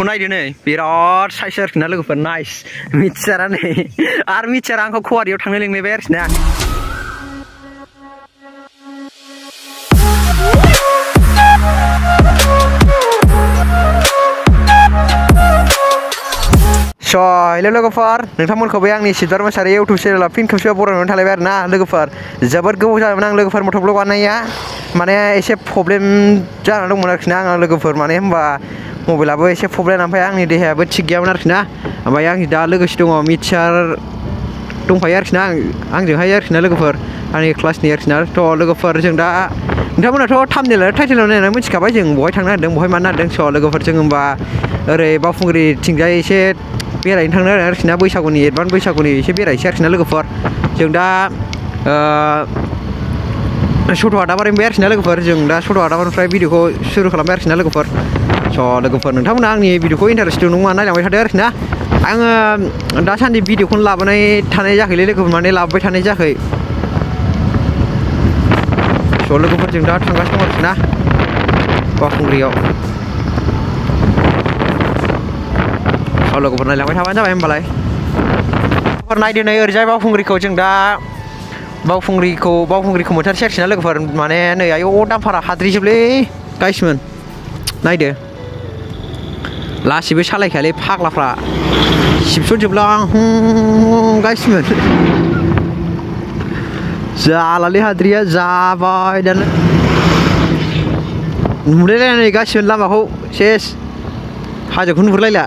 भिडिअखौ नायदो नै बिराद साइज आरोखि ना लोगोफोर नाइस मिथियारा नै आरो मिथियारा आंखौ खवारियाव थांनो लिंलायबाय आरोखि ना हेलो लोगोफोर नोंथांमोनखौबो आंनि सिद्धार्थ मोसाहारि इउटुब चेनेलाव फिन खेबसेबाव बरायनानै थालायबाय आरोना लोगोफोर जोबोद गोबाव जाबायमोन आं लोगोफोर मट' ब्लग बानायनाया माने एसे प्रब्लेम जानानै दंमोन आरोखि ना आं लोगोफोर माने होनबा मबाइलाबो एसे प्रब्लेम ओमफ्राय आंनि देहायाबो थिग गैयामोन आरोखि ना ओमफ्राय आंनि दा लोगोसे दङ मिथियार दंफायो आरोखि ना आंजोंहाय आरोखि ना लोगोफोर आंनि क्लासनि आरोखि ना थ' लोगोफोर जों दा नोंथांमोनाथ' थाम्बनेल आरो टाइटेलाव नायनानै मिथिखाबाय जों बहाय थांनो नागिरदों बहाय मानो नागिरदों स' लोगोफोर जों होनबा ओरै बावखुंग्रिथिंजाय एसे बेरायनो थांनो आरोखि ना बैसागुनि एडभान्स बैसागुनि एसे बेरायसै आरोखि ना लोगोफोर जों दा सथ' आदाबारिनिफ्राय आरोखि ना लोगोफोर जों दा सथ' आदाबारिनिफ्राय भिडिअखौ सुरु खालामबाय आरोखि ना लोगोफोर स' लोगोफोर नोंथांमोना आंनि भिडिअखौ इन्टारेस्ट दं नायलांबाय थादो आरोखि ना आङो दासान्दि भिडिअखौनो लाबोनाय थानाय जायाखैलै लोगोफोर माने लाबोबाय थानाय जायाखै स' लोगोफोर जों दा थांगासिनो दं आरोखि ना बावखुंग्रियाव लोगोफोर नायलांबाय थाबानो जाबाय होनबालाय नायदो नै ओरैजाय बावखुंग्रिखौ जों दा बावखुंग्रिखौ मोनथारसै आरोखि ना लोगोफोर माने नै आयौ दामफारा हाद्रिजोबलै गाइसमोन नायदो लासैबो सालायखायालै फाग्लाफ्रा सिबस'जोबलां गाइसमोन जालालै हाद्रिया जाबाय दानो नुलायलाय नै गाइसमोन लामाखौ सेस हाजोखौ नुहुरलायला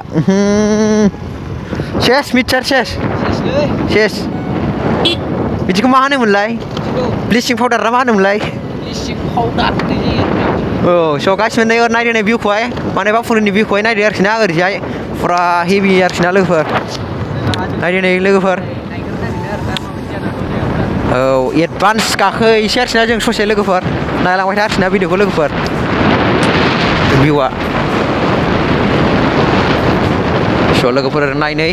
सेस मिथियार सेस बिदिखौ मा होनोमोनलाय ब्लिचिं पाउडार ना मा होनोमोनलाय औ स' गासिबो नै नायदो नै भिउखौहाय माने बावखुंग्रिनि भिउखौहाय नायदो आरोखि ना ओरैजाय फुरा हेभि आरोखि ना लोगोफोर नायदो नै लोगोफोर औ एडभान्स गाखोहैसै आरोखि ना जों ससे लोगोफोर नायलांबाय था आरोखि ना भिडिअखौ लोगोफोर भिउआ स' लोगोफोर नायनै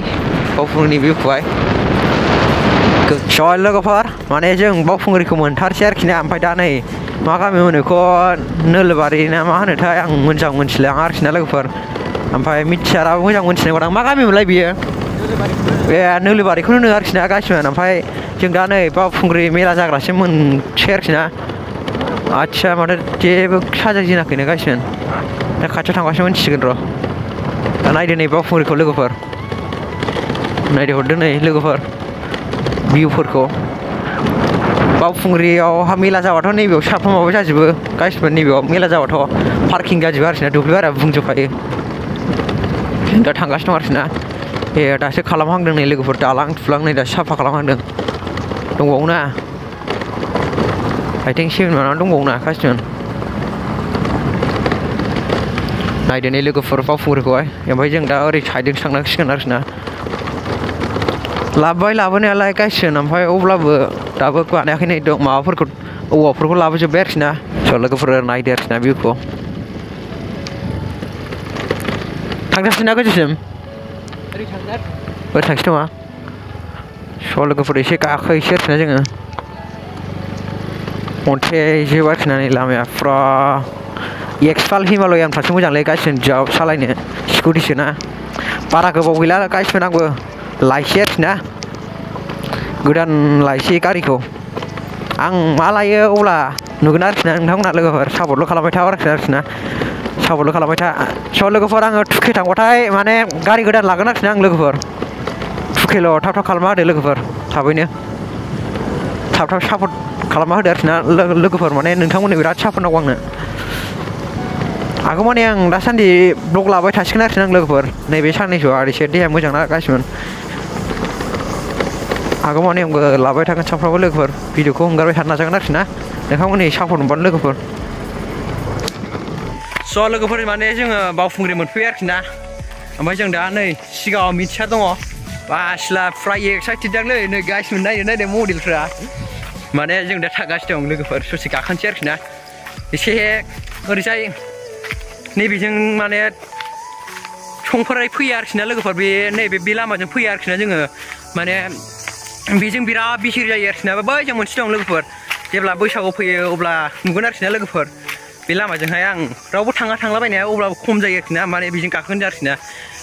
बावखुंग्रिनि भिउखौहाय स' लोगोफोर माने जों बावखुंग्रिखौ मोनथारसै आरोखि ना ओमफ्राय दा नै मा गामि होनो बेखौ नोलोबारि ना मा होनोथाय आं मोजां मोनथिलाङा आरोखि ना लोगोफोर ओमफ्राय मिथियाराबो मोजां मोनथिनाय नङा मा गामिमोनलाय बियो ए नोलोबारिखौनो होनो आरोखि ना गासिमोन ओमफ्राय जों दा नै बावखुंग्रि मेला जाग्रासिम मोनसै आरोखि ना आदसा माथो जेबो साजायजेनाखैनो गासिमोन दा खाथियाव थांबासो मोनथिसिगोन र' दा नायदो नै बावखुंग्रिखौ लोगोफोर नायदो हरदो नै लोगोफोर भिउफोरखौ बावखुंग्रियाव मेला जाबाथ' नैबेयाव साफ्रोमावबो जाजोबो गासिबो नैबेयाव मेला जाबाथ' पार्किं जाजोबो आरोखि ना दुब्लि बारिया बुंजोबखायो दा थांगासिनो दं आरोखि ना ए दासो खालामहांदों नै लोगोफोर दालां थुलां नै दासो साफा खालामहांदों दंबावो ना आइथिं सेभेन मानानै दंबावो ना गासिमोन नायदो नै लोगोफोर बावखुंग्रिखौहाय ओमफ्राय जों दा ओरै साइडजों थांनांसिगोन आरोखि ना लाबोबाय लाबोनायालाय गाइसोन ओमफ्राय अब्लाबो दाबो बानायाखै नै दं माबाफोरखौ औवाफोरखौ लाबोजोब्बाय आरोखि ना स' लोगोफोर नायदो आरोखि ना भिउखौ थांजासै ना गोजौसिम ओरै थांसै नामा स' लोगोफोर एसे गाखोहैसै आरोखि ना जोङो अन्थाइजोब आरोखि ना नै लामाया फुरा एक्सपाल हिमालयानफ्रासो मोजांलै गाइसमोन जाव सालायनो स्कुटिसो ना बारा गोबाव गैला गाइसमोन आंबो लायसै आरोखि ना गोदान लायसै गारिखौ आं मा लायो अब्ला नुगोन आरोखि ना नोंथांमोना लोगोफोर सापर्टल' खालामबाय था आरोखि ना सापर्टल' खालामबाय था स' लोगोफोर आङो टुके थांबाथाय माने गारि गोदान लागोन आरोखि ना आं लोगोफोर टुकेल' थाब थाब खालामना होदो लोगोफोर थाबैनो थाब थाब सापर्ट खालामना होदो आरोखि ना लोगोफोर माने नोंथांमोननि बिराद सापर्ट नांगौ आंनो आगौमानि आं दासान्दि ब्लग लाबाय थासिगोन आरोखि ना आं लोगोफोर नैबे साननैसोआव एसे देहाया मोजां ना गासिमोन आगौमानि आंबो लाबाय थागोन सानफ्रामबो लोगोफोर भिडिअखौ हगारबाय थानो नाजागोन आरोखि ना नोंथांमोननि सापर्ट मोनबानो लोगोफोर स' लोगोफोर माने जोङो बावखुंग्रि मोनफैबाय आरोखि ना ओमफ्राय जों दा नै सिगाङाव मिथिया दङ बासिला फ्राय एक्साइटेड दांलै नै गाइसमोन नायदो मडेलफ्रा माने जों दा थांगासिनो दं लोगोफोर ससे गाखोनोसै आरोखि ना एसे ओरैजाय नैबेजों माने संफोराय फैयो आरोखि ना लोगोफोर नैबे लामाजों फैयो आरोखि ना जोङो माने बेजों बिराद बिहिर जायो आरोखि ना बैजों मोनसे दं लोगोफोर जेब्ला बैसागु फैयो अब्ला नुगोन आरोखि ना लोगोफोर बे लामाजोंहाय आं रावबो थांलाबायनाया अब्लाबो खम जायो आरोखि ना माने बेजों गाखोनो आरोखि ना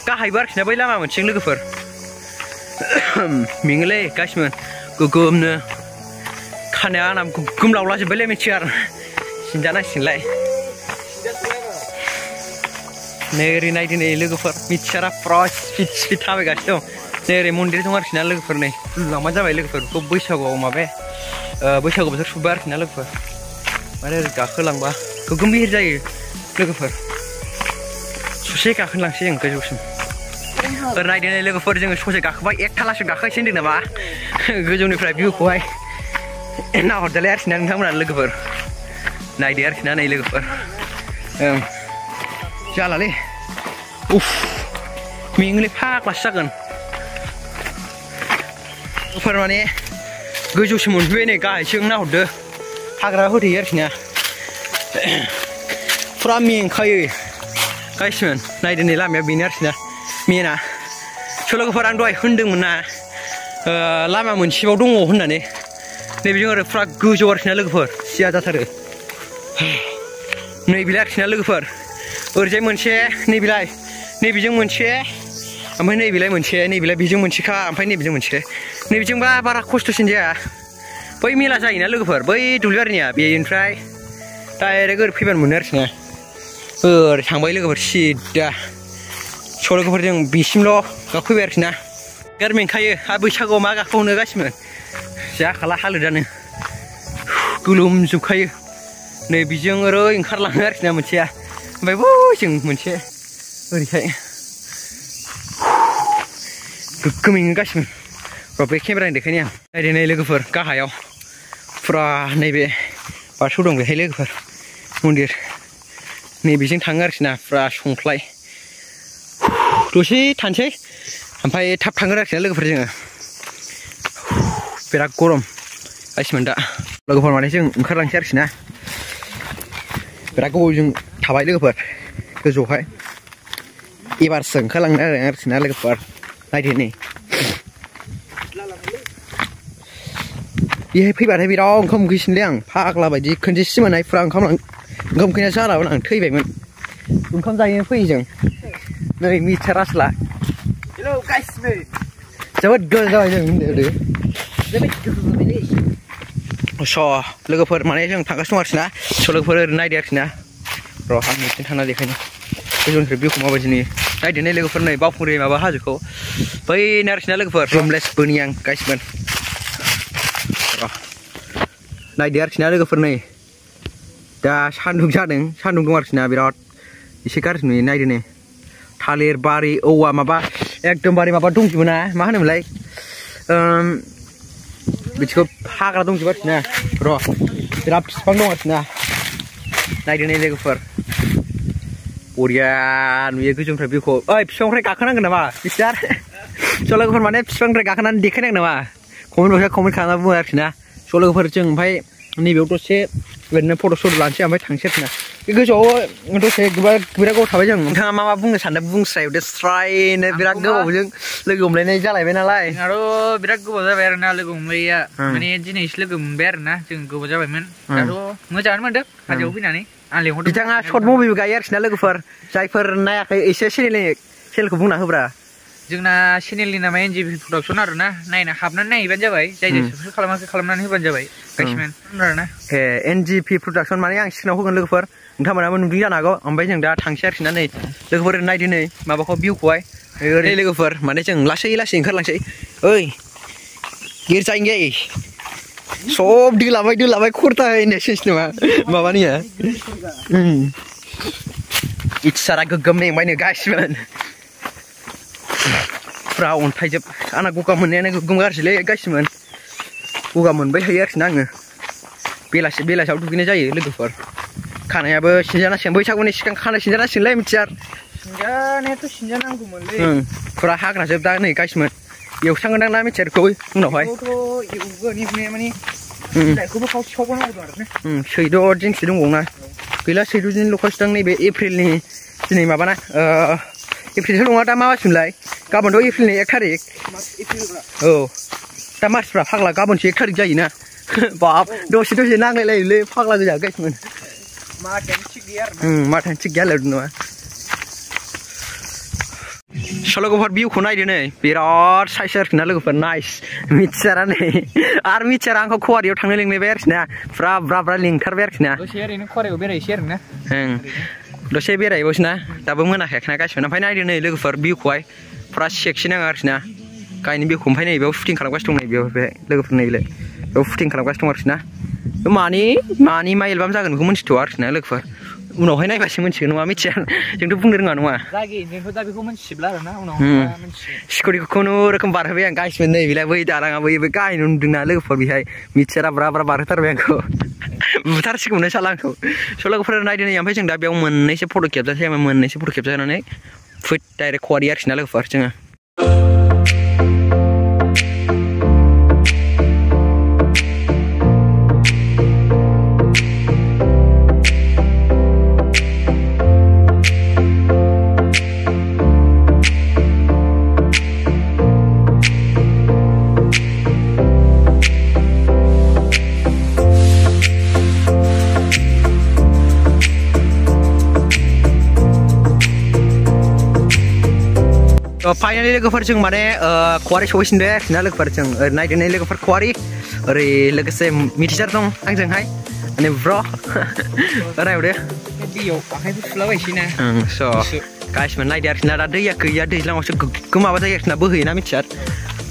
गाहायबो आरोखि ना बै लामा मोनसेजों लोगोफोर मेङोलै गासिमोन गोगोमनो खानाया आंना गोगोम लावलाजोब्बायलै मिथियो आरो सिनजानांसिगोनलाय नै ओरै नायदो नै लोगोफोर मिथियारा फुरा स्पिड थाबायगासिनो दं नै ओरै मन्दिर दं आरोखि ना लोगोफोर नै लांबानो जाबाय लोगोफोर बेखौ बैसागुआव बैसागु बोथोर सफैबाय आरोखि ना लोगोफोर माने ओरै गाखोलांबा गोगोम बिहिर जायो लोगोफोर ससे गाखोलांसै जों गोजौसिम ओरै नायदो नै लोगोफोर जोङो ससे गाखोबाय एक थालासो गाखोसै होनदों नामा गोजौनिफ्राय भिउखौहाय नाहरदोलाय आरोखि ना नोंथांमोना लोगोफोर नायदो आरोखि ना नै लोगोफोर जालालै उफ मेङोलै फाग्लासो जागोन लोगोफोर माने गोजौसिम मोनफैबाय नै गाहायसिम नाहरदो हाग्रा होथेयो आरोखि ना फुरा मेंखायो गाइसमोन नायदो नै लामाया बेनो आरोखि ना मेना लोगोफोर आं दहाय होनदोंमोन ना लामा मोनसेबाव दङ होननानै नैबेजों ओरै फुरा गोजौ आरोखि ना लोगोफोर सिया जाथारो नैबेलाय आरोखि ना लोगोफोर ओरैजाय मोनसे नैबेलाय नैबेजों मोनसे ओमफ्राय नैबेलाय मोनसे नैबेलाय बेजों मोनसेखा ओमफ्राय नैबेजों मोनसे नैबेजोंबा बारा खस्थ'सिन जाया बै मेला जायोना लोगोफोर बै दुब्लिबारिनिया बेनिफ्राय डाइरेक्ट ओरै फैबानो मोनो आरोखि ना ओरै थांबाय लोगोफोर सिदा लोगोफोर जों बिसिमल' गाखोफैबाय आरोखि ना बिराद मेंखायो आरो बैसागुआव मा गाखोबावनो गासिमोन जाखाला हालोदानो गोलोमजोबखायो नै बेजों ओरै ओंखारलाङो आरोखि ना मोनसेया ओमफ्राय जों मोनसे ओरैहाय गोग्गो मेङो गासिबो र' बे केमेरानि देखायनि आं नायदो नै लोगोफोर गाहायाव फुरा नैबे बाथौ दं बेहाय लोगोफोर मन्दिर नैबेजों थाङो आरोखि ना फुरा संख्लाय दसे थानोसै ओमफ्राय थाब थाङो आरोखि ना लोगोफोर जोङो बिराद गरम गासिमोन दा लोगोफोर माने जों ओंखारलांसै आरोखि ना बिराद गोबावजों थाबाय लोगोफोर गोजौआवहाय एबारसो ओंखारलांनो आरोखि ना लोगोफोर नायदो नै बेहाय फैबाथाय बिराद ओंखाम उखैसिनलै आं फाग्ला बायदि खनसे सिमानाय फुरा ओंखाम उखैनाया जालामोन आं थैबायमोन ओंखाम जाहैनो फैयो जों नै मिस्टार रासला हेलौ गाइसमोन जोबोद गोजौ जाबाय जों होनदो लोगोफोर माने जों थांगासिनो दं आरोखि ना लोगोफोर ओरै नायदो आरोखि ना र' आं मिथिं थांना देखायनो गोजौनिफ्राय भिउखौ माबायदि नुयो नायदो नै लोगोफोर नै बावखुंग्रि माबा हाजोखौ बैनो आरोखि ना लोगोफोर रुमलेस बोनि आं गाइसमोन नायदो आरोखि ना लोगोफोर नै दा सान्दुं जादों सान्दुं दं आरोखि ना बिराद एसे गाज्रि नुयो नायदो नै थालिर बारि औवा माबा एकदमबारे माबा दंजोबो ना मा होनोमोनलाय बिदिखौ हाग्रा दंजोबो आरोखि ना र' बिराद बिफां दं आरोखि ना नायदो नै लोगोफोर बरिया नुयो गोजौनिफ्राय भिउखौ ओइ बिफांनिफ्राय गाखोनांगोन नामा मिस्टार लोगोफोर माने बिफांनिफ्राय गाखोनानै देखायनांगोन नामा कमेन्ट बक्सआव कमेन्ट खालामना बुङो आरोखि ना लोगोफोर जों ओमफ्राय नैबेयाव दसे ओरैनो फट' सट लानोसै ओमफ्राय थांसै आरोखि ना बे गोजौआव दसे बिराद गोबाव थाबाय जों नोंथाङा मा बुंनो सानदों बुंस्रायदो स्रायनो बिराद गोबावजों लोगो हमलायनाय जालायबाय नालाय जोंहाथ' बिराद गोबाव जाबाय आरो ना लोगो हमलायैया माने दिनैसो लोगो मोनबाय आरो ना जों गोबाव जाबायमोन दाथ' मोजाङानो मोनदों हाजोआव फैनानै आं लेंहरदों बिथाङा सर्ट मुभिबो गायो आरोखि ना लोगोफोर जायफोर नायाखै एसे चेनेलखौ बुंना होब्रा जोंना चेनेलनि नामा एनजिपि प्रडाक्सन आरो ना नायना हाबनानै नायहैबानो जाबाय जाय जाय साबस्क्राइब खालामाखै खालामनानै होबानो जाबाय गाइसमोन आरो ना एनजिपि प्रडाक्सन माने आं सिगाङाव होगोन लोगोफोर नोंथांमोनाबो नुदों जानो हागौ ओमफ्राय जों दा थांसै आरोखि ना नै लोगोफोर नायदो नै माबाखौ भिउखौहाय ओरै लोगोफोर माने जों लासै लासै ओंखारलांसै ओइ गिर जाएंगे सब दोलाबाय खरता होननाय सेन्स नङा माबानिया इटसारा गोगोम मेंबायनो गासिमोन फुरा अन्थाइजोब आंना गगा मोननायानो गोगोम गाज्रिलै गासिमोन गगा मोनबाय थायो आरोखि ना आङो बेलासियाव दुगैनाय जायो लोगोफोर खानायाबो सिनजानांसिगोन बैसागुनि सिगां खानाय सिनजानांसिगोनलै मिथियार सिनजानायाथ' सिनजानांगौमोनलै फुरा हाग्राजोब दा नै गासिमोन एवस्रांगोन ना मिथियारखौ उनावहाय सैद' दिनसो दंबावोना गैला सैद' दिन ल'खासो दां नैबे एप्रिलनि दिनै माबाना एप्रिलसो नङा दा मा मासमोनलाय गाबोनथ' एप्रिलनि 1 थारिख औ दा मार्चफ्रा फाग्ला गाबोनसो 1 थारिख जायोना बाब दसे नांलायलायोलै फाग्ला गोजा गाइसमोन मा टेंसिक गैया मा टेंसिक गैया लोगो नङा स' लोगोफोर भिउखौ नायदो नै बिराद साइज आरोखि ना लोगोफोर नाइस मिथिसारा नै आरो मिथिसारा आंखौ खवारियाव थांनो लिंलायबाय आरोखि ना ब्रा ब्रा ब्रा लिंथारबाय आरोखि ना दसे ओरैनो खवारियाव बेरायसै आरोना दसे बेरायबावसै ना दाबो मोनाखायाखै ना गासिबो ओमफ्राय नायदो नै लोगोफोर भिउखौहाय फुरा सेक्सि नाङो आरोखि ना गायनि भिउखौ ओमफ्राय नै बेयाव शुटिं खालामगासिनो दं नै बेयाव बे लोगोफोर नैलाय बेयाव शुटिं खालामगासिनो दं आरोखि ना मानि मा एलबाम जागोन बेखौ मिन्थिथ'आ आरोखि ना लोगोफोर उनावहाय नायबासो मिन्थिगोन नङा मिथिया जोंथ' बुंनो रोङा नङा जोंथ' दा बेखौ मिन्थिजोबला आरोना उनाव सिकुरिखौ खुनुरोखोम बारहोबाय आं गासिबो नै बेलाय बै दालाङा बै गाहायनो नुदोंना लोगोफोर बेहाय मिथिसारा ब्रा ब्रा बारहोथारबाय आंखौ बुथारसिगौमोन साला आंखौ स' लोगोफोर नायदो नै ओमफ्राय जों दा बेयाव मोननैसो फट' खेबजासै मोननैसो फट' खेबजानानै फुट डाइरेक्ट खवारि आरोखि ना लोगोफोर जोङो फाइनालि लोगोफोर जों माने खवारि सौहैसिनबाय आरोखि ना लोगोफोर जों नायदो नै लोगोफोर खवारि ओरै लोगोसे मिथिसार दं आंजोंहाय माने ब्र' नायहरदो दैयाव आखाइखौ सुलाबायसै ना स' गासिबो नायदो आरोखि ना दा दैया गैया दैज्लाङावसो गोग्गोम माबा जायो आरोखि ना बोहैयोना मिथिसार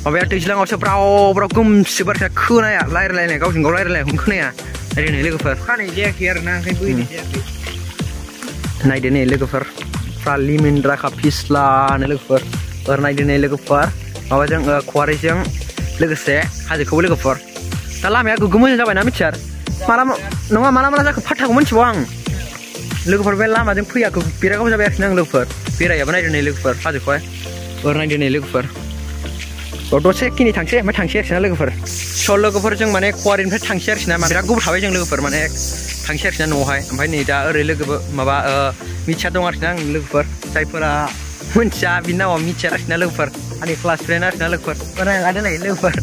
माबाया दैज्लाङावसो ब्राव ब्राव गोमसोब आरोखि ना खोनाया रायलायनाय गावजों गाव रायलायनायखौनो खोनाया नायदो नै लोगोफोर खानाय जायाखै आरोना ओंखायनो बोहैनाय जायाखै नायदो नै लोगोफोर फ्रा लिमिनद्राखा फिस्लानो लोगोफोर नायदो नै लोगोफोर माबाजों खवारिजों लोगोसे हाजोखौबो लोगोफोर दा लामाया गोग्गो मोजां जाबायना मिथिसार माला जाखो फाट्टाखौ मिथिबाव आं लोगोफोर बे लामाजों फैया बिराद गोबाव जाबाय आरोखि ना आं लोगोफोर बेरायाबो नायदो नै लोगोफोर हाजोखौहाय नायदो नै लोगोफोर दसे खिनि थांसै ओमफ्राय थांसै आरोखि ना लोगोफोर स' लोगोफोर जों माने खवारिनिफ्राय थांसै आरोखि ना बिराद गोबाव थाबाय जों लोगोफोर माने थांसै आरोखि ना न'आवहाय ओमफ्राय नै दा ओरै लोगोबो माबा मिथिया दं आरोखि ना आं लोगोफोर जायफोरा मिथिया बिनि नामाव मिथिया आरोखि ना लोगोफोर आंनि क्लास फ्रेन्ड आरोखि ना लोगोफोर रायलायना दोननाय लोगोफोर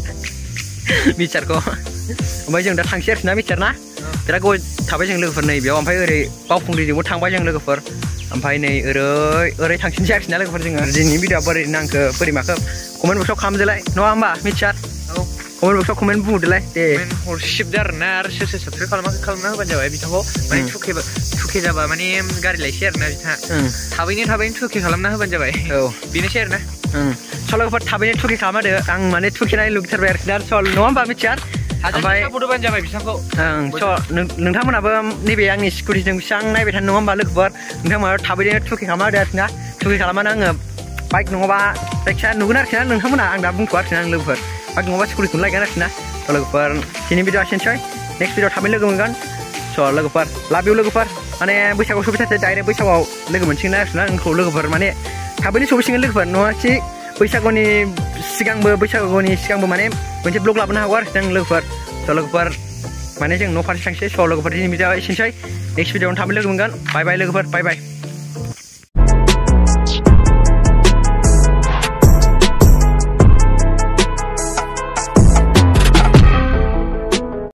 मिथियारखौ ओमफ्राय जों दा थांसै आरोखि ना मिथियार ना बिराद गोबाव थाबाय जों लोगोफोर नै बेयाव ओमफ्राय ओरै बावखुंग्रिजोंबो थांबाय जों लोगोफोर ओमफ्राय नै ओरै थांफिनसै आरोखि ना लोगोफोर जोङो दिनैनि भिडिअआ बोरै नांखो बोरै माखो कमेन्ट बक्सआव खालामदोलाय नङा होमबा मिथियार कमेन्ट बक्सआव कमेन्ट बुंहरदोलाय दे हरसिबदो आरोना आरो सोर सोर साबसक्राइब खालामाखै खालामना होबानो जाबाय बिथांखौ माने थुके जाबा माने गारि लायसै आरोना बिथाङा थाबैनो थुके खालामना होबानो जाबाय बेनोसै आरोना स' लोगोफोर थाबैनो थुके खालामदो आं माने थुके नायनो लुगैथारबाय आरोखि ना सल नङा होमबा मिथियार ओमफ्राय फट'बानो जाबाय बिथांखौ स' नोंथांमोनाबो नैबे आंनि स्कुटिजों बेसेबां नायबाय थानो नङा होमबा लोगोफोर नोंथांमोना थाबैनो थुके खालामना होदो आरोखि ना थुके खालामनानै आङो बाइक नङाबा जायखिया नुगोन आरोखि ना नोंथांमोना आं दा बुंथ'आ आरोखि ना आं लोगोफोर बाइक नङाबा स्कुटिखौनो लायगोन आरोखि ना स' लोगोफोर दिनै भिडिअआ एसेनोसै नेक्स्ट भिडिअआव थाबैनो लोगो मोनगोन स' लोगोफोर लाभ इउ लोगोफोर माने बैसागुआव सफैथारसै डाइरेक्ट बैसागुआव लोगो मोनसिगोन आरोखि ना नोंखौ लोगोफोर माने थाबैनो सफैसिगोन लोगोफोर नङाखि बैसागुनि सिगांबो माने मोनसे ब्लग लाबोनो हागौ आरोखि ना लोगोफोर स' लोगोफोर माने जों न' फारसे थांसै स' लोगोफोर दिनै भिडिअआ एसेनोसै नेक्स्ट भिडिअआवनो थाबैनो लोगो मोनगोन बाय बाय लोगोफोर बाय बाय